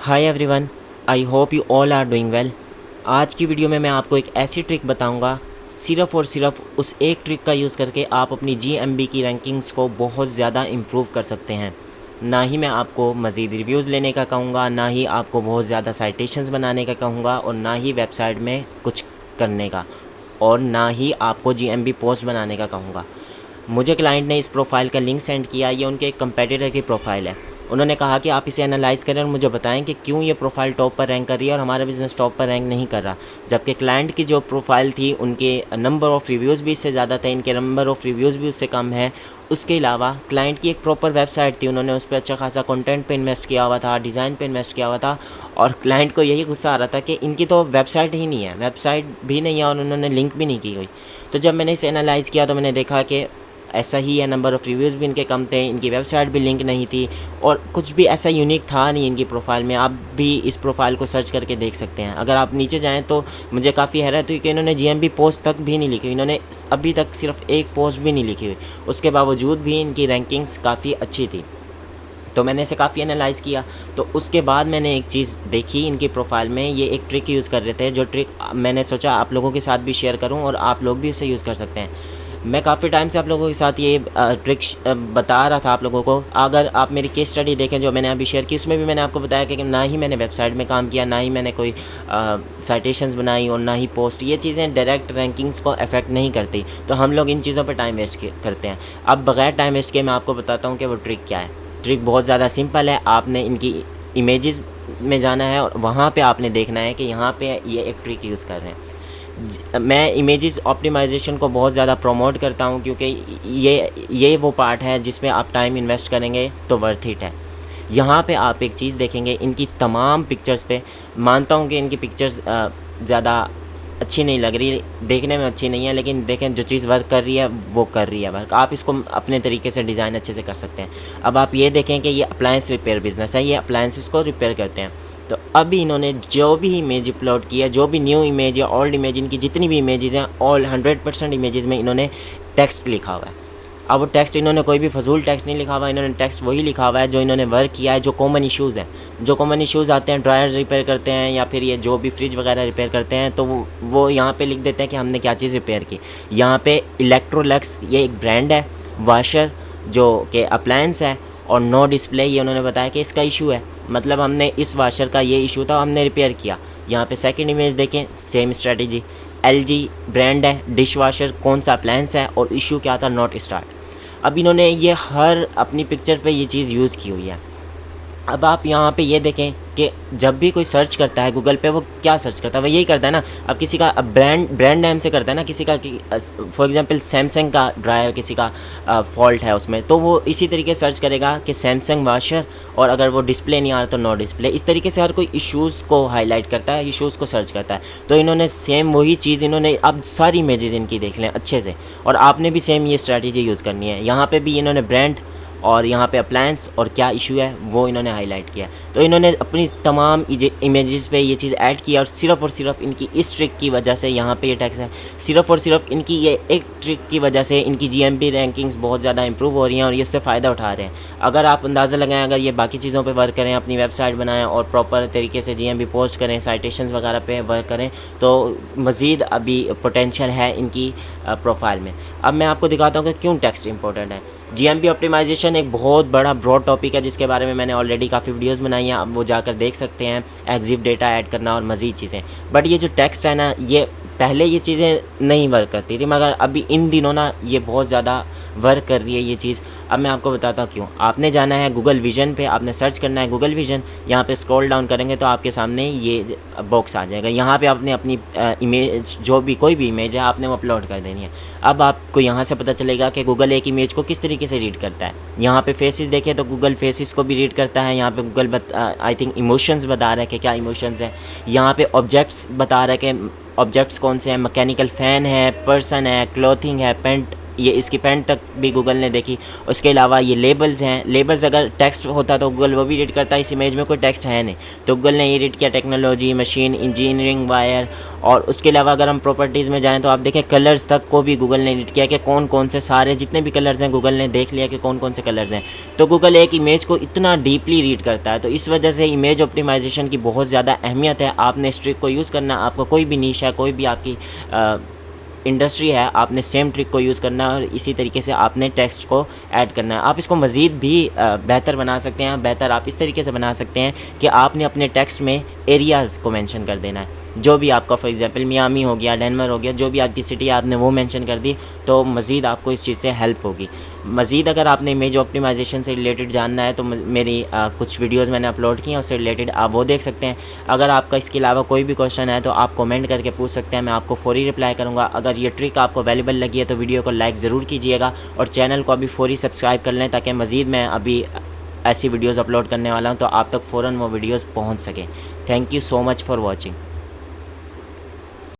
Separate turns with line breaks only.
Hi everyone, I hope you all are doing well. आज की video में मैं आपको एक ऐसी ट्रिक बताऊंगा, सिर्फ़ और सिर्फ उस एक ट्रिक का यूज़ करके आप अपनी जीएमबी की रैंकिंग्स को बहुत ज़्यादा इम्प्रूव कर सकते हैं। ना ही मैं आपको मज़ीद रिव्यूज़ लेने का कहूँगा, ना ही आपको बहुत ज़्यादा साइटेशंस बनाने का कहूँगा, और ना ही वेबसाइट में कुछ करने का, और ना ही आपको जीएमबी पोस्ट बनाने का कहूँगा। मुझे क्लाइंट ने इस प्रोफाइल का लिंक सेंड किया। ये उनके एक कंपेटिटर की प्रोफाइल है। उन्होंने कहा कि आप इसे एनालाइज़ करें और मुझे बताएं कि क्यों ये प्रोफाइल टॉप पर रैंक कर रही है और हमारा बिज़नेस टॉप पर रैंक नहीं कर रहा। जबकि क्लाइंट की जो प्रोफाइल थी, उनके नंबर ऑफ़ रिव्यूज़ भी इससे ज़्यादा थे, इनके नंबर ऑफ़ रिव्यूज़ भी उससे कम है। उसके अलावा क्लाइंट की एक प्रॉपर वेबसाइट थी, उन्होंने उस पर अच्छा खासा कंटेंट पे इन्वेस्ट किया हुआ था, डिज़ाइन पे इन्वेस्ट किया हुआ था, और क्लाइंट को यही गुस्सा आ रहा था कि इनकी तो वेबसाइट ही नहीं है, वेबसाइट भी नहीं है और उन्होंने लिंक भी नहीं की हुई। तो जब मैंने इसे एनालाइज़ किया तो मैंने देखा कि ऐसा ही है, नंबर ऑफ़ रिव्यूज़ भी इनके कम थे, इनकी वेबसाइट भी लिंक नहीं थी, और कुछ भी ऐसा यूनिक था नहीं इनकी प्रोफाइल में। आप भी इस प्रोफाइल को सर्च करके देख सकते हैं। अगर आप नीचे जाएँ तो मुझे काफ़ी हैरत हुई कि इन्होंने जीएमबी पोस्ट तक भी नहीं लिखी हुई, इन्होंने अभी तक सिर्फ एक पोस्ट भी नहीं लिखी हुई। उसके बावजूद भी इनकी रैंकिंग्स काफ़ी अच्छी थी। तो मैंने इसे काफ़ी एनालाइज़ किया। तो उसके बाद मैंने एक चीज़ देखी इनकी प्रोफाइल में, ये एक ट्रिक यूज़ कर रहे थे, जो ट्रिक मैंने सोचा आप लोगों के साथ भी शेयर करूं और आप लोग भी उसे यूज़ कर सकते हैं। मैं काफ़ी टाइम से आप लोगों के साथ ये ट्रिक बता रहा था आप लोगों को। अगर आप मेरी केस स्टडी देखें जो मैंने अभी शेयर की, उसमें भी मैंने आपको बताया कि ना ही मैंने वेबसाइट में काम किया, ना ही मैंने कोई साइटेशंस बनाई, और ना ही पोस्ट। ये चीज़ें डायरेक्ट रैंकिंग्स को अफेक्ट नहीं करती, तो हम लोग इन चीज़ों पर टाइम वेस्ट करते हैं। अब बगैर टाइम वेस्ट किए मैं आपको बताता हूँ कि वो ट्रिक क्या है। ट्रिक बहुत ज़्यादा सिंपल है। आपने इनकी इमेजेस में जाना है और वहाँ पे आपने देखना है कि यहाँ पे ये एक ट्रिक यूज़ कर रहे हैं। मैं इमेजेस ऑप्टिमाइजेशन को बहुत ज़्यादा प्रमोट करता हूँ, क्योंकि ये वो पार्ट है जिसमें आप टाइम इन्वेस्ट करेंगे तो वर्थ इट है। यहाँ पे आप एक चीज़ देखेंगे, इनकी तमाम पिक्चर्स पे, मानता हूँ कि इनकी पिक्चर्स ज़्यादा अच्छी नहीं लग रही, देखने में अच्छी नहीं है, लेकिन देखें जो चीज़ वर्क कर रही है वो कर रही है वर्क। आप इसको अपने तरीके से डिज़ाइन अच्छे से कर सकते हैं। अब आप ये देखें कि ये अप्लायंस रिपेयर बिज़नेस है, ये अप्लायंसेस को रिपेयर करते हैं। तो अभी इन्होंने जो भी इमेज अपलोड की है, जो भी न्यू इमेज या ओल्ड इमेज, इनकी जितनी भी इमेजेस हैं, ऑल 100% इमेजेस में इन्होंने टेक्स्ट लिखा हुआ है। अब वो टेक्स्ट इन्होंने कोई भी फजूल टेक्स्ट नहीं लिखा हुआ, इन्होंने टेक्स्ट वही लिखा हुआ है जो इन्होंने वर्क किया है, जो कॉमन इश्यूज़ हैं। जो कॉमन इश्यूज़ आते हैं, ड्रायर रिपेयर करते हैं या फिर ये जो भी फ्रिज वगैरह रिपेयर करते हैं, तो वो यहाँ पे लिख देते हैं कि हमने क्या चीज़ रिपेयर की। यहाँ पे इलेक्ट्रोलक्स ये एक ब्रांड है, वाशर जो कि अप्लायंस है, और नो डिस्प्ले ये उन्होंने बताया कि इसका इशू है, मतलब हमने इस वाशर का ये इशू था, हमने रिपेयर किया। यहाँ पे सेकंड इमेज देखें, सेम स्ट्रेटजी। एलजी ब्रांड है, डिश वाशर, कौन सा अप्लायंस है और इशू क्या था, नॉट स्टार्ट। अब इन्होंने ये हर अपनी पिक्चर पे ये चीज़ यूज़ की हुई है। अब आप यहाँ पे ये देखें कि जब भी कोई सर्च करता है गूगल पे, वो क्या सर्च करता है, वो यही करता है ना। अब किसी का ब्रांड नेम से करता है ना, किसी का फॉर एग्जांपल सैमसंग का ड्रायर किसी का फॉल्ट है उसमें, तो वो इसी तरीके सर्च करेगा कि सैमसंग वाशर, और अगर वो डिस्प्ले नहीं आ रहा तो नो डिस्प्ले। इस तरीके से हर कोई इश्यूज़ को हाईलाइट करता है, इश्यूज़ को सर्च करता है। तो इन्होंने सेम वही चीज़, इन्होंने अब सारी इमेजेस इनकी देख लें अच्छे से, और आपने भी सेम ये स्ट्रैटेजी यूज़ करनी है। यहाँ पर भी इन्होंने ब्रांड और यहाँ पे अप्लायंस और क्या इशू है वो इन्होंने हाईलाइट किया। तो इन्होंने अपनी तमाम इमेजेस पे ये चीज़ ऐड किया, और सिर्फ इनकी इस ट्रिक की वजह से, यहाँ पे ये टैक्स है, सिर्फ और सिर्फ इनकी ये एक ट्रिक की वजह से इनकी जीएमबी रैंकिंग्स बहुत ज़्यादा इंप्रूव हो रही हैं, और ये उससे फ़ायदा उठा रहे हैं। अगर आप अंदाज़ा लगाएं, अगर ये बाकी चीज़ों पर वर्क करें, अपनी वेबसाइट बनाएँ और प्रॉपर तरीके से जीएमबी पोस्ट करें, साइटेशंस वगैरह पे वर्क करें, तो मज़ीद अभी पोटेंशियल है इनकी प्रोफाइल में। अब मैं आपको दिखाता हूँ कि क्यों टेक्स्ट इंपॉर्टेंट है। जीएमबी ऑप्टिमाइजेशन एक बहुत बड़ा ब्रॉड टॉपिक है, जिसके बारे में मैंने ऑलरेडी काफ़ी वीडियोस बनाई हैं, आप वो जाकर देख सकते हैं। एग्जिफ डेटा ऐड करना और मज़ीद चीज़ें। बट ये जो टेक्स्ट है ना, ये पहले ये चीज़ें नहीं वर्क करती थी, मगर अभी इन दिनों ना ये बहुत ज़्यादा वर्क कर रही है ये चीज़। अब मैं आपको बताता हूँ क्यों। आपने जाना है गूगल विजन पे, आपने सर्च करना है गूगल विजन। यहाँ पे स्क्रॉल डाउन करेंगे तो आपके सामने ये बॉक्स आ जाएगा। यहाँ पे आपने अपनी इमेज, जो भी कोई भी इमेज है, आपने वो अपलोड कर देनी है। अब आपको यहाँ से पता चलेगा कि गूगल एक इमेज को किस तरीके से रीड करता है। यहाँ पे फेसेस देखें तो गूगल फेसेस को भी रीड करता है। यहाँ पे गूगल आई थिंक इमोशंस बता रहा है कि क्या इमोशंस है। यहाँ पे ऑब्जेक्ट्स बता रहा है कि ऑब्जेक्ट्स कौन से हैं, मैकेनिकल फ़ैन है, पर्सन है, क्लॉथिंग है, पेंट ये इसकी पेंट तक भी गूगल ने देखी। उसके अलावा ये लेबल्स हैं, लेबल्स अगर टेक्स्ट होता तो गूगल वो भी रीड करता, इस इमेज में कोई टेक्स्ट है नहीं तो गूगल ने ये रीड किया। टेक्नोलॉजी, मशीन, इंजीनियरिंग, वायर, और उसके अलावा अगर हम प्रॉपर्टीज़ में जाएँ तो आप देखें कलर्स तक को भी गूगल ने रीड किया कि कौन कौन से सारे जितने भी कलर्स हैं गूगल ने देख लिया कि कौन कौन से कलर्स हैं। तो गूगल एक इमेज को इतना डीपली रीड करता है, तो इस वजह से इमेज ऑप्टिमाइजेशन की बहुत ज़्यादा अहमियत है। आपने इस ट्रिक को यूज़ करना, आपका कोई भी नीश है, कोई भी आपकी इंडस्ट्री है, आपने सेम ट्रिक को यूज़ करना है और इसी तरीके से आपने टेक्स्ट को ऐड करना है। आप इसको मज़ीद भी बेहतर बना सकते हैं। बेहतर आप इस तरीके से बना सकते हैं कि आपने अपने टेक्स्ट में एरियाज़ को मेंशन कर देना है, जो भी आपका फॉर एग्जांपल मियामी हो गया, डेनवर हो गया, जो भी आपकी सिटी है आपने वो मेंशन कर दी, तो मज़ीद आपको इस चीज़ से हेल्प होगी। मज़ीद अगर आपने इमेज ऑप्टिमाइजेशन से रिलेटेड जानना है तो मेरी कुछ वीडियोस मैंने अपलोड की हैं, उससे रिलेटेड आप वो देख सकते हैं। अगर आपका इसके अलावा कोई भी क्वेश्चन है तो आप कमेंट करके पूछ सकते हैं, मैं आपको फौरी रिप्लाई करूँगा। अगर ये ट्रिक आपको वैल्यूबल लगी है तो वीडियो को लाइक ज़रूर कीजिएगा और चैनल को अभी फौरी सब्सक्राइब कर लें ताकि मज़ीद मैं अभी ऐसी वीडियोज़ अपलोड करने वाला हूँ तो आप तक फ़ौरन वो वीडियोज़ पहुँच सकें। Thank you so much for watching.